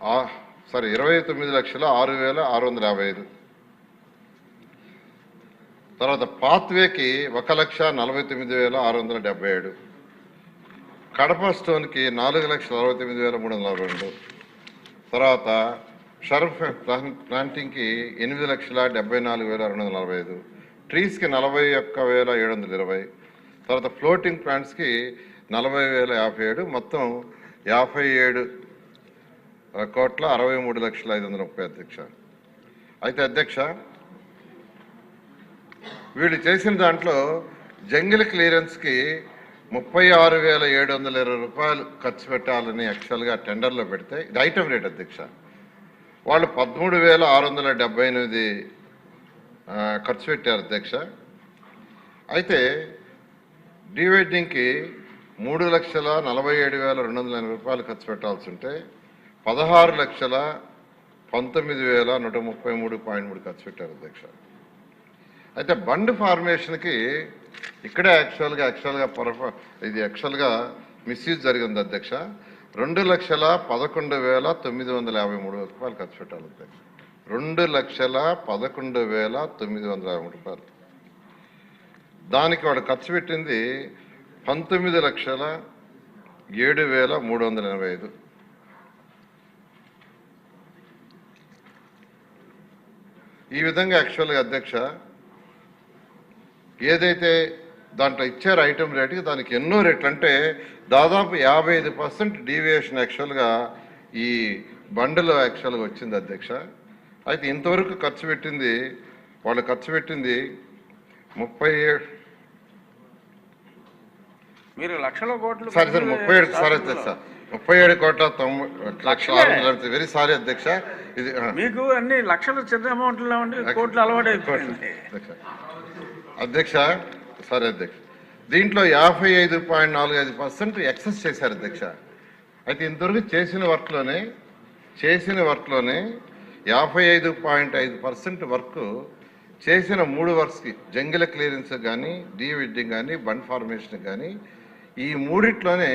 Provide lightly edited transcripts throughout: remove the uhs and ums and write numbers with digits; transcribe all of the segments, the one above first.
29,06,655. తర్వాత పాత్వేకి 1,49,677. కడప స్టోన్కి 4,69,342. తర్వాత షర్ఫ్ ప్లాంటింగ్కి 8,74,245. ట్రీస్కి 41,720. తర్వాత ఫ్లోటింగ్ ప్లాంట్స్కి 40,057. మొత్తం 57,63,530,000 అధ్యక్ష. అయితే అధ్యక్ష, వీళ్ళు చేసిన దాంట్లో జంగిల్ క్లియరెన్స్కి 36,720 రూపాయలు ఖర్చు పెట్టాలని యాక్చువల్గా టెండర్లో పెడితే ఇది ఐటమ్ రేట్ అధ్యక్ష. వాళ్ళు 13,678 ఖర్చు పెట్టారు అధ్యక్ష. అయితే డివైడింగ్కి 3,47,280 రూపాయలు ఖర్చు పెట్టాల్సి ఉంటే 16,19,133.3 ఖర్చు పెట్టారు అధ్యక్ష. అయితే బండ్ ఫార్మేషన్కి ఇక్కడే యాక్చువల్గా మిస్యూజ్ జరిగింది అధ్యక్ష. 2,11,953 రూపాయలు ఖర్చు పెట్టాలి అధ్యక్ష. 2,11,953 రూపాయలు. దానికి వాడు ఖర్చు పెట్టింది 19,07,385. ఈ విధంగా యాక్చువల్గా అధ్యక్ష ఏదైతే దాంట్లో ఇచ్చారు ఐటమ్ రేటుకి దానికి ఎన్నో రేట్లు అంటే దాదాపు 55% డీవియేషన్ యాక్చువల్గా ఈ బండిలో యాక్చువల్గా వచ్చింది అధ్యక్ష. అయితే ఇంతవరకు వాళ్ళు ఖర్చు పెట్టింది 37 మీరు లక్షల కోట్లు సారీ 37 సారీ అధ్యక్ష 37,90,00,000. వెరీ సారీ అధ్యక్ష. ఇది మీకు అన్ని లక్షలు చిన్న అమౌంట్లో ఉండి కోట్లు అలవాటు అయిపోయింది అధ్యక్ష. సారీ అధ్యక్ష, దీంట్లో 55.45% ఎక్సెస్ చేశారు అధ్యక్ష. అయితే ఇంతవరకు చేసిన వర్క్లోనే 55.5% వర్క్ చేసిన 3 వర్క్స్కి జంగిల్ క్లియరెన్స్ కానీ డీవిడ్డింగ్ కానీ బండ్ ఫార్మేషన్ కానీ ఈ మూడిట్లోనే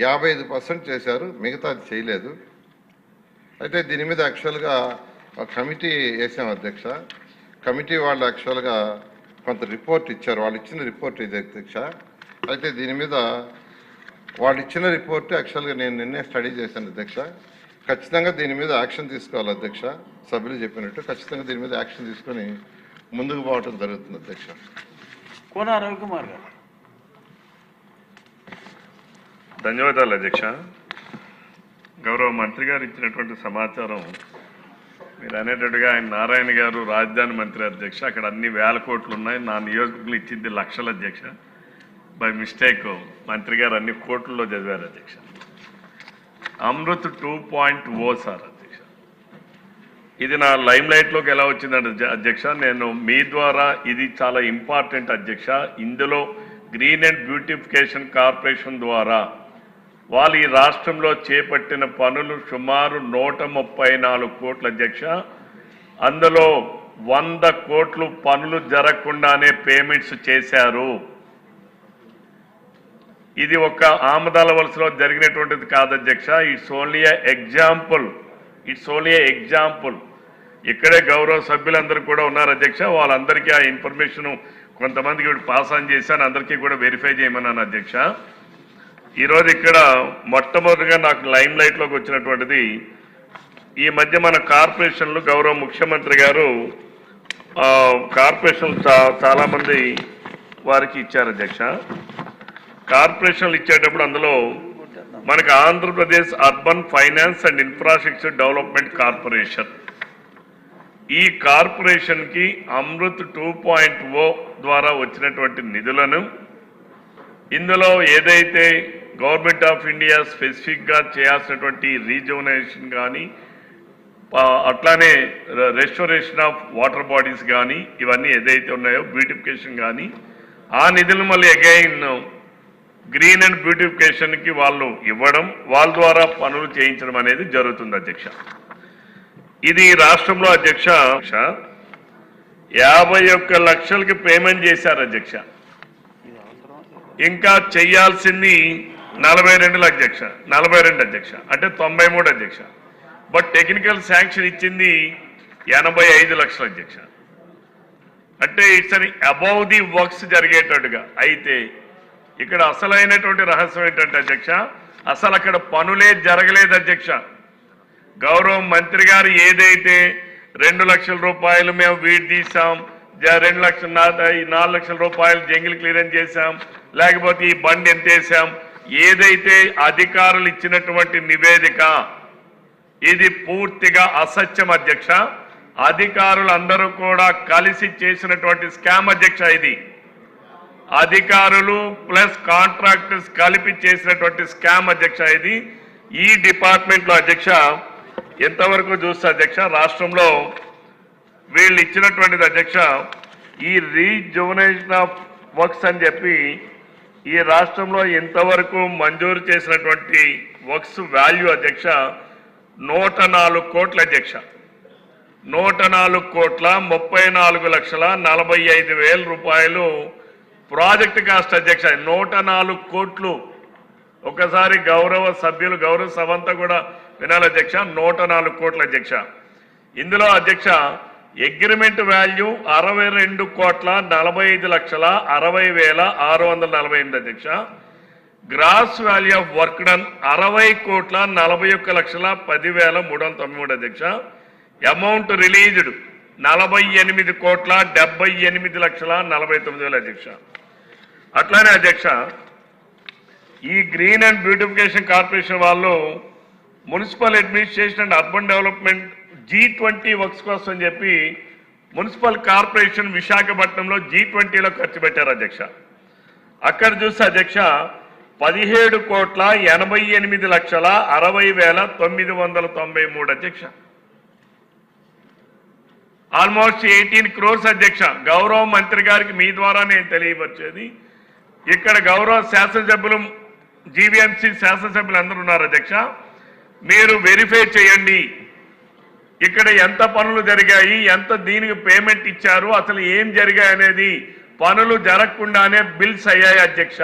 55% చేశారు, మిగతాది చేయలేదు. అయితే దీని మీద యాక్చువల్గా కమిటీ వేసాం అధ్యక్ష. కమిటీ వాళ్ళు యాక్చువల్గా కొంత రిపోర్ట్ ఇచ్చారు. వాళ్ళు ఇచ్చిన రిపోర్ట్ ఇది అధ్యక్ష. అయితే దీని మీద వాళ్ళు ఇచ్చిన రిపోర్ట్ యాక్చువల్గా నేను నిన్నే స్టడీ చేశాను అధ్యక్ష. ఖచ్చితంగా దీని మీద యాక్షన్ తీసుకోవాలి అధ్యక్ష. సభ్యులు చెప్పినట్టు ఖచ్చితంగా దీని మీద యాక్షన్ తీసుకొని ముందుకు పోవటం జరుగుతుంది అధ్యక్ష. కోన రవికుమార్ గారు. ధన్యవాదాలు అధ్యక్ష. గౌరవ మంత్రి గారు ఇచ్చినటువంటి సమాచారం మీరు అనేటట్టుగా ఆయన నారాయణ గారు రాజధాని మంత్రి అధ్యక్ష, అక్కడ అన్ని వేల కోట్లు ఉన్నాయి, నా నియోజకవర్గంలో ఇచ్చింది లక్షల అధ్యక్ష. బై మిస్టేక్ మంత్రి గారు అన్ని కోట్లలో చదివారు అధ్యక్ష. అమృత్ 2.0 సార్ అధ్యక్ష, ఇది నా లైమ్ లైట్లోకి ఎలా వచ్చిందంటే అధ్యక్ష, నేను మీ ద్వారా ఇది చాలా ఇంపార్టెంట్ అధ్యక్ష. ఇందులో గ్రీన్ అండ్ బ్యూటిఫికేషన్ కార్పొరేషన్ ద్వారా వాళ్ళు ఈ రాష్ట్రంలో చేపట్టిన పనులు సుమారు 134 కోట్ల అధ్యక్ష. అందులో 100 కోట్లు పనులు జరగకుండానే పేమెంట్స్ చేశారు. ఇది ఒక ఆమదాల వలసలో జరిగినటువంటిది కాదు అధ్యక్ష. It's only example. ఇక్కడే గౌరవ సభ్యులందరూ కూడా ఉన్నారు అధ్యక్ష. వాళ్ళందరికీ ఆ ఇన్ఫర్మేషన్ కొంతమందికి పాస్ ఆన్ చేశాను, అందరికీ కూడా వెరిఫై చేయమన్నాను అధ్యక్ష. ఈరోజు ఇక్కడ మొట్టమొదటిగా నాకు లైమ్ లైట్లోకి వచ్చినటువంటిది ఈ మధ్య మన కార్పొరేషన్లు గౌరవ ముఖ్యమంత్రి గారు కార్పొరేషన్లు చాలామంది వారికి ఇచ్చారు అధ్యక్ష. కార్పొరేషన్లు ఇచ్చేటప్పుడు అందులో మనకు Andhra Pradesh urban finance and infrastructure development corporation, ఈ కార్పొరేషన్కి అమృత్ 2.0 ద్వారా వచ్చినటువంటి నిధులను ఇందులో ఏదైతే గవర్నమెంట్ ఆఫ్ ఇండియా స్పెసిఫిక్గా చేయాల్సినటువంటి రీజోనేషన్ కానీ అట్లానే రెస్టోరేషన్ ఆఫ్ వాటర్ బాడీస్ కానీ ఇవన్నీ ఏదైతే ఉన్నాయో బ్యూటిఫికేషన్ కానీ ఆ నిధులు మళ్ళీ అగైన్ గ్రీన్ అండ్ బ్యూటిఫికేషన్కి వాళ్ళు ఇవ్వడం, వాళ్ళ ద్వారా పనులు చేయించడం అనేది జరుగుతుంది అధ్యక్ష. ఇది రాష్ట్రంలో అధ్యక్ష 51 లక్షలకి పేమెంట్ చేశారు అధ్యక్ష. ఇంకా చెయ్యాల్సింది 42 అధ్యక్ష, 42 అధ్యక్ష, అంటే 93 అధ్యక్ష. బట్ టెక్నికల్ శాంక్షన్ ఇచ్చింది 85 లక్షలు అధ్యక్ష. అంటే ఇట్స్ అని అబౌవ్ ది వర్క్స్ జరిగేటట్టుగా. అయితే ఇక్కడ అసలైనటువంటి రహస్యం ఏంటంటే అధ్యక్ష, అసలు అక్కడ పనులే జరగలేదు అధ్యక్ష. గౌరవ మంత్రి గారు ఏదైతే 2 లక్షల రూపాయలు మేము వీడి తీసాం, 4 లక్షల రూపాయలు జంగిల్ క్లియరెన్స్ చేశాం, లేకపోతే ఈ బండి ఎంత వేసాం, ఏదైతే అధికారులు ఇచ్చినటువంటి నివేదిక ఇది పూర్తిగా అసత్యం అధ్యక్ష. అధికారులందరూ కూడా కలిసి చేసినటువంటి స్కామ్ అధ్యక్ష. ఇది అధికారులు ప్లస్ కాంట్రాక్టర్స్ కలిపి చేసినటువంటి స్కామ్ అధ్యక్ష. ఇది ఈ డిపార్ట్మెంట్ లో అధ్యక్ష ఎంతవరకు చూస్తే అధ్యక్ష, రాష్ట్రంలో వీళ్ళు ఇచ్చినటువంటిది అధ్యక్ష, ఈ రీజువనేషన్ ఆఫ్ వర్క్స్ అని చెప్పి ఈ రాష్ట్రంలో ఎంతవరకు మంజూరు చేసినటువంటి వర్క్స్ వాల్యూ అధ్యక్ష 104 కోట్ల అధ్యక్ష. 104 కోట్ల 34,45,000 రూపాయలు ప్రాజెక్ట్ కాస్ట్ అధ్యక్ష. 104 కోట్లు. ఒకసారి గౌరవ సభ్యులు గౌరవ సభంతా కూడా వినాలి అధ్యక్ష. 104 కోట్ల అధ్యక్ష. ఇందులో అధ్యక్ష అగ్రిమెంట్ వాల్యూ 62,45,60,608 అధ్యక్ష. Gross value of work done 60,41,10,393 అధ్యక్ష. అమౌంట్ రిలీజ్డ్ 48,78,49,000 అధ్యక్ష. అట్లానే అధ్యక్ష ఈ గ్రీన్ అండ్ బ్యూటిఫికేషన్ కార్పొరేషన్ వాళ్ళు municipal administration and urban development G20 works కోసం చెప్పి మున్సిపల్ కార్పొరేషన్ విశాఖపట్నంలో G20లో ఖర్చు పెట్టారు అధ్యక్ష. అక్కడ చూస్తే అధ్యక్ష 17,88,60,993 అధ్యక్ష. ఆల్మోస్ట్ 18 crores అధ్యక్ష. గౌరవ మంత్రి గారికి మీ ద్వారా నేను తెలియపరిచేది, ఇక్కడ గౌరవ శాసనసభ్యులు జీవీఎంసీ శాసనసభ్యులు అందరూ ఉన్నారు అధ్యక్ష. మీరు వెరిఫై చేయండి ఇక్కడ ఎంత పనులు జరిగాయి, ఎంత దీనికి పేమెంట్ ఇచ్చారు, అసలు ఏం జరిగాయి అనేది. పనులు జరగకుండానే బిల్స్ అయ్యాయి అధ్యక్ష.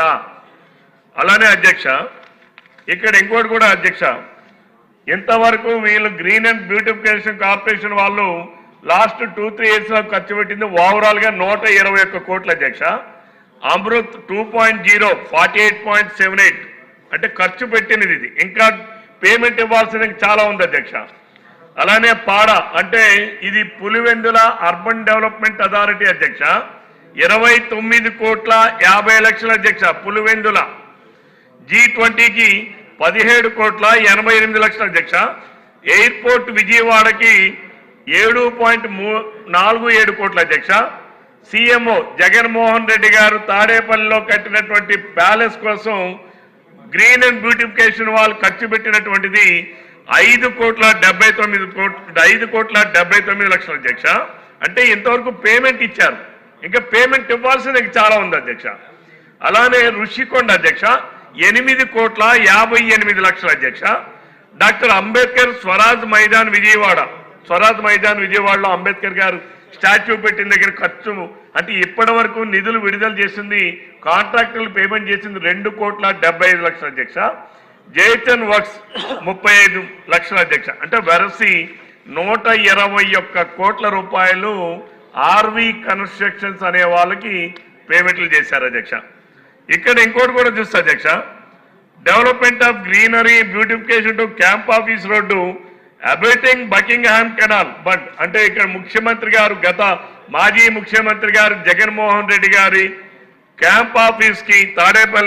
అలానే అధ్యక్ష ఇక్కడ ఇంకోటి కూడా అధ్యక్ష, ఇంతవరకు వీళ్ళు గ్రీన్ అండ్ బ్యూటిఫికేషన్ కార్పొరేషన్ వాళ్ళు లాస్ట్ 2-3 years లో ఖర్చు పెట్టింది ఓవరాల్ గా 121 కోట్ల అధ్యక్ష. అమృత్ 2.0 48.78 అంటే ఖర్చు పెట్టినది ఇది. ఇంకా పేమెంట్ ఇవ్వాల్సింది చాలా ఉంది అధ్యక్ష. అలానే పాడ అంటే ఇది పులివెందుల అర్బన్ డెవలప్మెంట్ అథారిటీ అధ్యక్ష 29,50,00,000 అధ్యక్ష. పులివెందుల G20కి 17,88,00,000 అధ్యక్ష. ఎయిర్పోర్ట్ విజయవాడకి 7.47 కోట్ల అధ్యక్ష. సీఎంఓ జగన్మోహన్ రెడ్డి గారు తాడేపల్లిలో కట్టినటువంటి ప్యాలెస్ కోసం గ్రీన్ అండ్ బ్యూటిఫికేషన్ వాళ్ళు ఖర్చు పెట్టినటువంటిది 5,79,00,000 అధ్యక్ష. అంటే ఇంతవరకు పేమెంట్ ఇచ్చారు, ఇంకా పేమెంట్ ఇవ్వాల్సింది చాలా ఉంది అధ్యక్ష. అలానే ఋషికొండ అధ్యక్ష 8,58,00,000 అధ్యక్ష. డాక్టర్ అంబేద్కర్ స్వరాజ్ మైదాన్ విజయవాడలో అంబేద్కర్ గారు స్టాచ్యూ పెట్టిన దగ్గర ఖర్చు అంటే ఇప్పటి వరకు నిధులు విడుదల చేసింది, కాంట్రాక్టర్లు పేమెంట్ చేసింది 2,75,00,000 అధ్యక్ష. జేచన్ వర్క్స్ 35 లక్షల అధ్యక్ష. అంటే వెరసి 121 కోట్ల రూపాయలు ఆర్వి కన్స్ట్రక్షన్స్ అనే వాళ్ళకి పేమెంట్లు చేశారు అధ్యక్ష. ఇక్కడ ఇంకోటి కూడా చూస్తే అధ్యక్ష, development of greenery beautification to camp office road abutting Buckingham canal but అంటే ఇక్కడ ముఖ్యమంత్రి గారు మాజీ ముఖ్యమంత్రి గారు జగన్మోహన్ రెడ్డి గారి క్యాంప్ ఆఫీస్ కి తాడేపల్లి